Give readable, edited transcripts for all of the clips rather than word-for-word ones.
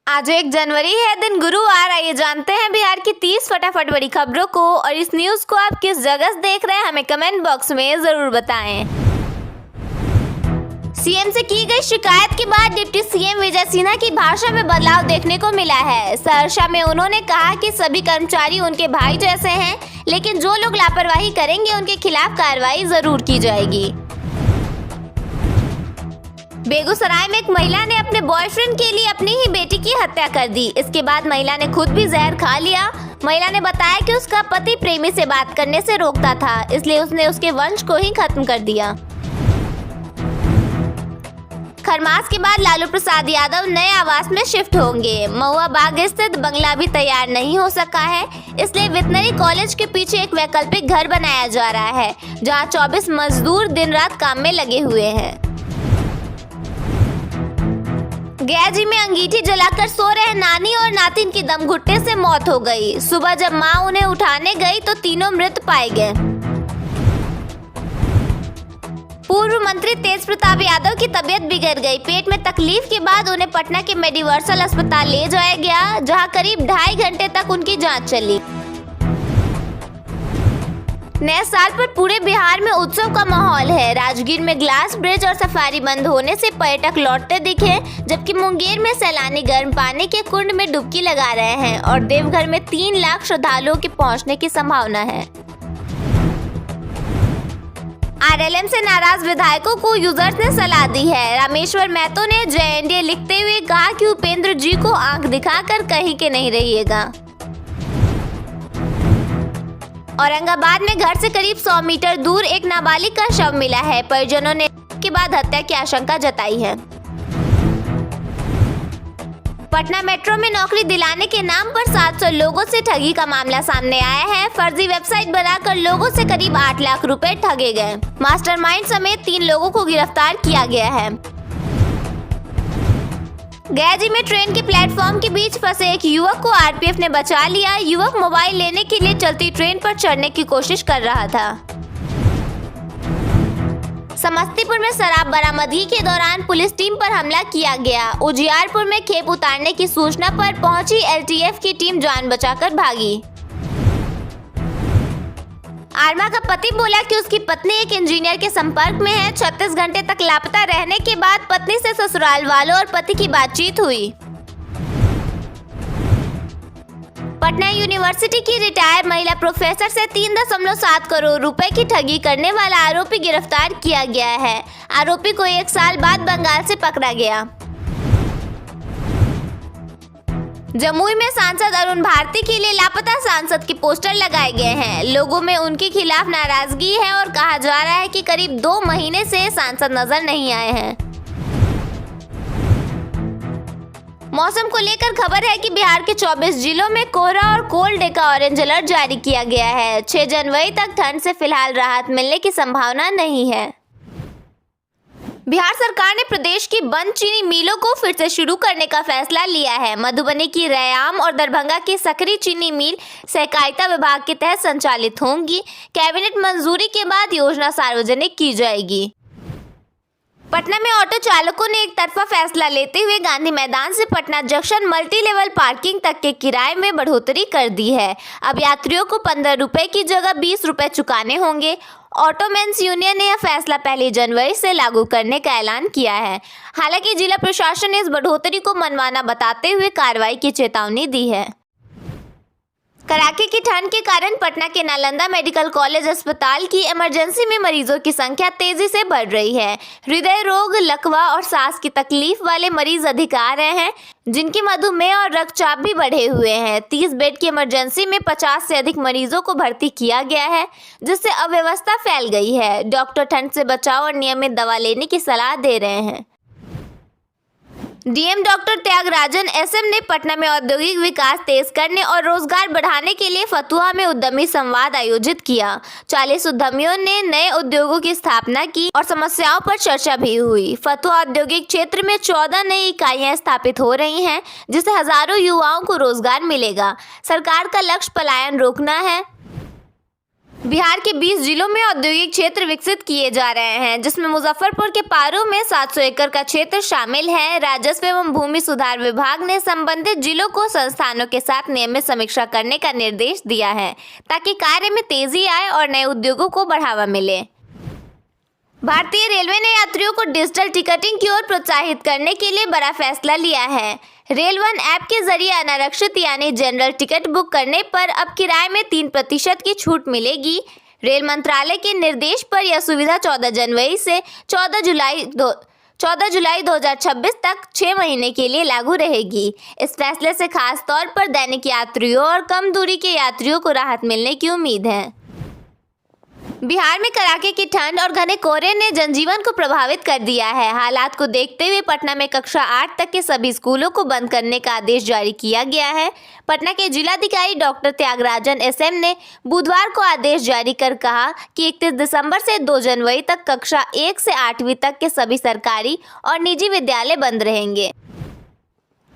आज 1 जनवरी है, दिन गुरुवार। आइए जानते हैं बिहार की 30 फटाफट बड़ी खबरों को। और इस न्यूज को आप किस जगह से देख रहे हैं, हमें कमेंट बॉक्स में जरूर बताएं। सीएम से की गई शिकायत के बाद डिप्टी सीएम विजय सिन्हा की भाषा में बदलाव देखने को मिला है। सहरसा में उन्होंने कहा कि सभी कर्मचारी उनके भाई जैसे हैं, लेकिन जो लोग लापरवाही करेंगे उनके खिलाफ कार्रवाई जरूर की जाएगी। बेगूसराय में एक महिला ने अपने बॉयफ्रेंड के लिए अपनी ही बेटी की हत्या कर दी। इसके बाद महिला ने खुद भी जहर खा लिया। महिला ने बताया कि उसका पति प्रेमी से बात करने से रोकता था, इसलिए उसने उसके वंश को ही खत्म कर दिया। खरमास के बाद लालू प्रसाद यादव नए आवास में शिफ्ट होंगे। महुआ बाग स्थित बंगला भी तैयार नहीं हो सका है, इसलिए वेटनरी कॉलेज के पीछे एक वैकल्पिक घर बनाया जा रहा है, जहां 24 मजदूर दिन रात काम में लगे हुए हैं। गया जी में अंगीठी जलाकर सो रहे नानी और नातिन की दम घुटने से मौत हो गई। सुबह जब मां उन्हें उठाने गई तो तीनों मृत पाए गए। पूर्व मंत्री तेज प्रताप यादव की तबीयत बिगड़ गई। पेट में तकलीफ के बाद उन्हें पटना के मेडिवर्सल अस्पताल ले जाया गया, जहां करीब 2.5 घंटे तक उनकी जांच चली। नए साल पर पूरे बिहार में उत्सव का माहौल है। राजगीर में ग्लास ब्रिज और सफारी बंद होने से पर्यटक लौटते दिखे, जबकि मुंगेर में सैलानी गर्म पानी के कुंड में डुबकी लगा रहे हैं और देवघर में 3 लाख श्रद्धालुओं के पहुंचने की संभावना है। आरएलएम से नाराज विधायकों को यूजर्स ने सलाह दी है। रामेश्वर महतो ने जय एनडीए लिखते हुए कहा कि उपेंद्र जी को आंख दिखाकर कहीं के नहीं रहिएगा। औरंगाबाद में घर से करीब 100 मीटर दूर एक नाबालिग का शव मिला है। परिजनों ने के बाद हत्या की आशंका जताई है। पटना मेट्रो में नौकरी दिलाने के नाम पर 700 लोगों से ठगी का मामला सामने आया है। फर्जी वेबसाइट बनाकर लोगों से करीब 8 लाख रुपए ठगे गए। मास्टरमाइंड समेत 3 लोगों को गिरफ्तार किया गया है। गया जी में ट्रेन के प्लेटफॉर्म के बीच फंसे एक युवक को आरपीएफ ने बचा लिया। युवक मोबाइल लेने के लिए चलती ट्रेन पर चढ़ने की कोशिश कर रहा था। समस्तीपुर में शराब बरामदगी के दौरान पुलिस टीम पर हमला किया गया। उजियारपुर में खेप उतारने की सूचना पर पहुंची एलटीएफ की टीम जान बचाकर भागी। आर्मा का पति बोला कि उसकी पत्नी एक इंजीनियर के संपर्क में है। 36 घंटे तक लापता रहने के बाद पत्नी से ससुराल वालों और पति की बातचीत हुई। पटना यूनिवर्सिटी की रिटायर्ड महिला प्रोफेसर से 3.7 करोड़ रुपए की ठगी करने वाला आरोपी गिरफ्तार किया गया है। आरोपी को 1 साल बाद बंगाल से पकड़ा गया। जमुई में सांसद अरुण भारती के लिए लापता सांसद के पोस्टर लगाए गए हैं। लोगों में उनके खिलाफ नाराजगी है और कहा जा रहा है कि करीब 2 महीने से सांसद नजर नहीं आए हैं। मौसम को लेकर खबर है कि बिहार के 24 जिलों में कोहरा और कोल्ड डे का ऑरेंज अलर्ट जारी किया गया है। 6 जनवरी तक ठंड से फिलहाल राहत मिलने की संभावना नहीं है। बिहार सरकार ने प्रदेश की बंद चीनी मिलों को फिर से शुरू करने का फैसला लिया है। मधुबनी की रैयाम और दरभंगा की सकरी चीनी मिल सहकारिता विभाग के तहत संचालित होंगी। कैबिनेट मंजूरी के बाद योजना सार्वजनिक की जाएगी। पटना में ऑटो चालकों ने एक तरफा फैसला लेते हुए गांधी मैदान से Patna junction multi level parking तक के किराए में बढ़ोतरी कर दी है। अब यात्रियों को 15 रुपए की जगह 20 रुपए चुकाने होंगे। ऑटोमेंस यूनियन ने यह फैसला 1 जनवरी से लागू करने का ऐलान किया है। हालांकि जिला प्रशासन ने इस बढ़ोतरी को मनमाना बताते हुए कार्रवाई की चेतावनी दी है। कड़ाके की ठंड के कारण पटना के नालंदा मेडिकल कॉलेज अस्पताल की इमरजेंसी में मरीजों की संख्या तेजी से बढ़ रही है। हृदय रोग, लकवा और सांस की तकलीफ वाले मरीज अधिक आ रहे हैं, जिनकी मधुमेह और रक्तचाप भी बढ़े हुए हैं। 30 बेड की इमरजेंसी में 50 से अधिक मरीजों को भर्ती किया गया है, जिससे अव्यवस्था फैल गई है। डॉक्टर ठंड से बचाव और नियमित दवा लेने की सलाह दे रहे हैं। डीएम डॉक्टर त्यागराजन एसएम ने पटना में औद्योगिक विकास तेज करने और रोजगार बढ़ाने के लिए फतुहा में उद्यमी संवाद आयोजित किया। 40 उद्यमियों ने नए उद्योगों की स्थापना की और समस्याओं पर चर्चा भी हुई। फतुहा औद्योगिक क्षेत्र में 14 नई इकाइयां स्थापित हो रही हैं, जिससे हजारों युवाओं को रोजगार मिलेगा। सरकार का लक्ष्य पलायन रोकना है। बिहार के 20 जिलों में औद्योगिक क्षेत्र विकसित किए जा रहे हैं, जिसमें मुजफ्फरपुर के पारू में 700 एकड़ का क्षेत्र शामिल है। राजस्व एवं भूमि सुधार विभाग ने संबंधित जिलों को संस्थानों के साथ नियमित समीक्षा करने का निर्देश दिया है, ताकि कार्य में तेजी आए और नए उद्योगों को बढ़ावा मिले। भारतीय रेलवे ने यात्रियों को डिजिटल टिकटिंग की ओर प्रोत्साहित करने के लिए बड़ा फैसला लिया है। रेल वन ऐप के जरिए अनारक्षित यानी जनरल टिकट बुक करने पर अब किराए में 3% की छूट मिलेगी। रेल मंत्रालय के निर्देश पर यह सुविधा 14 जनवरी से 14 जुलाई 2026 तक 6 महीने के लिए लागू रहेगी। इस फैसले से खास तौर पर दैनिक यात्रियों और कम दूरी के यात्रियों को राहत मिलने की उम्मीद है। बिहार में कड़ाके की ठंड और घने कोहरे ने जनजीवन को प्रभावित कर दिया है। हालात को देखते हुए पटना में कक्षा 8 तक के सभी स्कूलों को बंद करने का आदेश जारी किया गया है। पटना के जिलाधिकारी डॉक्टर त्यागराजन एसएम ने बुधवार को आदेश जारी कर कहा कि 31 दिसंबर से 2 जनवरी तक कक्षा 1 से 8वीं तक के सभी सरकारी और निजी विद्यालय बंद रहेंगे।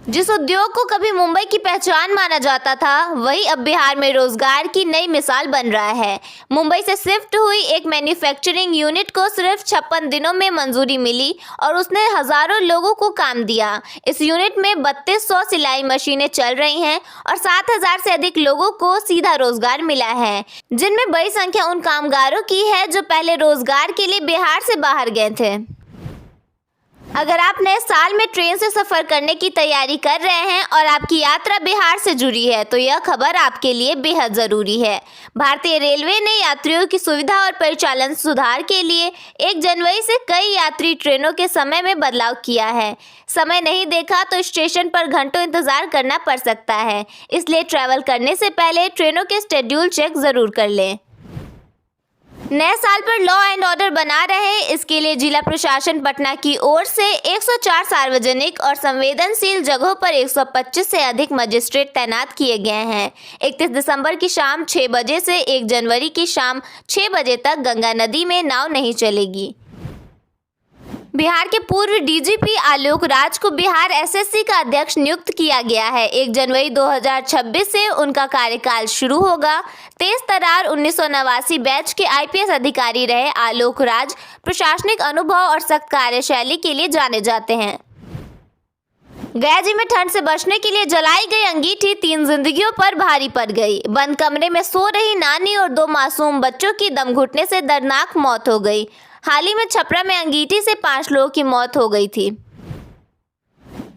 जिस उद्योग को कभी मुंबई की पहचान माना जाता था, वही अब बिहार में रोजगार की नई मिसाल बन रहा है। मुंबई से शिफ्ट हुई एक मैन्युफैक्चरिंग यूनिट को सिर्फ 56 दिनों में मंजूरी मिली और उसने हजारों लोगों को काम दिया। इस यूनिट में 3200 सिलाई मशीनें चल रही हैं और 7000 से अधिक लोगों को सीधा रोजगार मिला है, जिनमें बड़ी संख्या उन कामगारों की है जो पहले रोजगार के लिए बिहार से बाहर गए थे। अगर आप नए साल में ट्रेन से सफ़र करने की तैयारी कर रहे हैं और आपकी यात्रा बिहार से जुड़ी है, तो यह खबर आपके लिए बेहद ज़रूरी है। भारतीय रेलवे ने यात्रियों की सुविधा और परिचालन सुधार के लिए 1 जनवरी से कई यात्री ट्रेनों के समय में बदलाव किया है। समय नहीं देखा तो स्टेशन पर घंटों इंतज़ार करना पड़ सकता है, इसलिए ट्रैवल करने से पहले ट्रेनों के शेड्यूल चेक ज़रूर कर लें। नए साल पर लॉ एंड ऑर्डर बना रहे, इसके लिए जिला प्रशासन पटना की ओर से 104 सार्वजनिक और संवेदनशील जगहों पर 125 से अधिक मजिस्ट्रेट तैनात किए गए हैं। 31 दिसंबर की शाम 6 बजे से 1 जनवरी की शाम 6 बजे तक गंगा नदी में नाव नहीं चलेगी। बिहार के पूर्व डीजीपी आलोक राज को बिहार एसएससी का अध्यक्ष नियुक्त किया गया है। 1 जनवरी 2026 से उनका कार्यकाल शुरू होगा। तेज तर्रार 1989 बैच के आईपीएस अधिकारी रहे आलोक राज प्रशासनिक अनुभव और सख्त कार्यशैली के लिए जाने जाते हैं। गया जी में ठंड से बचने के लिए जलाई गई अंगीठी 3 जिंदगियों पर भारी पड़ गई। बंद कमरे में सो रही नानी और 2 मासूम बच्चों की दम घुटने से दर्दनाक मौत हो गई। हाल ही में छपरा में अंगीठी से 5 लोगों की मौत हो गई थी।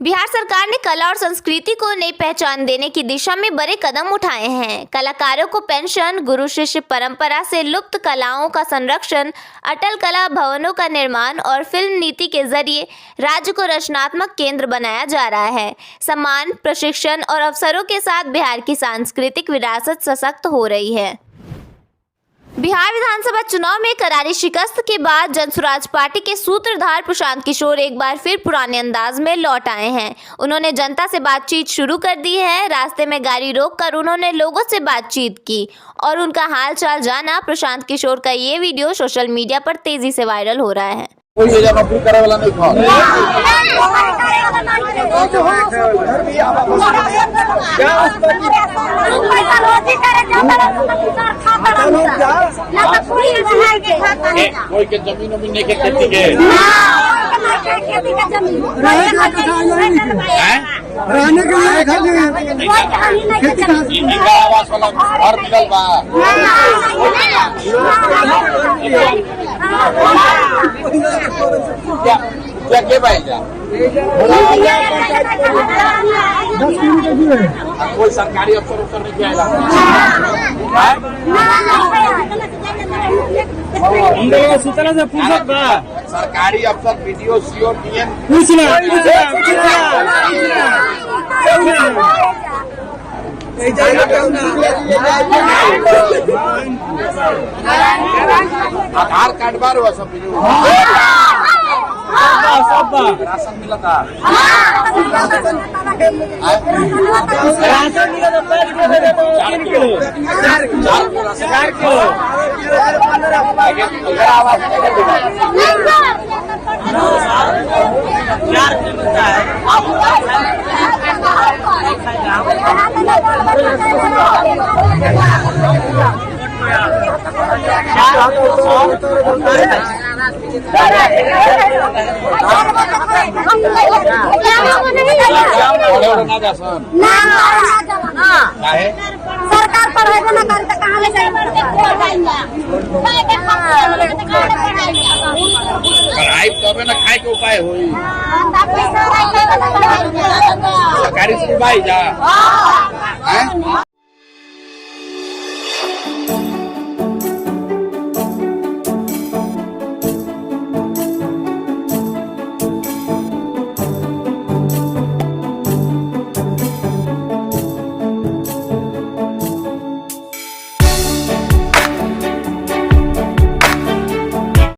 बिहार सरकार ने कला और संस्कृति को नई पहचान देने की दिशा में बड़े कदम उठाए हैं। कलाकारों को पेंशन, गुरु शिष्य परंपरा से लुप्त कलाओं का संरक्षण, अटल कला भवनों का निर्माण और फिल्म नीति के जरिए राज्य को रचनात्मक केंद्र बनाया जा रहा है। सम्मान, प्रशिक्षण और अवसरों के साथ बिहार की सांस्कृतिक विरासत सशक्त हो रही है। बिहार विधानसभा चुनाव में करारी शिकस्त के बाद जनसुराज पार्टी के सूत्रधार प्रशांत किशोर एक बार फिर पुराने अंदाज में लौट आए हैं। उन्होंने जनता से बातचीत शुरू कर दी है। रास्ते में गाड़ी रोककर उन्होंने लोगों से बातचीत की और उनका हालचाल जाना। प्रशांत किशोर का ये वीडियो सोशल मीडिया पर तेजी से वायरल हो रहा है। कोई के जमीन नहीं के खेती के रहने के लिए आवास वाला घर मिलल बा। क्या के भाई जा कोई सरकारी अफसर नहीं किया सूचना से पूछत बा। सरकारी अफसर वीडियो सीओ डीएम आधार कार्ड बार हुआ सब राशन मिला था। राशन मिला तो 3 किलो 4 किलो आवाज मिलता है। सरकार पढ़ाई ना करे तो कहाँ ले पढ़ाई तबे ना खाए के उपाय होई सरकारी स्कूल भाई जा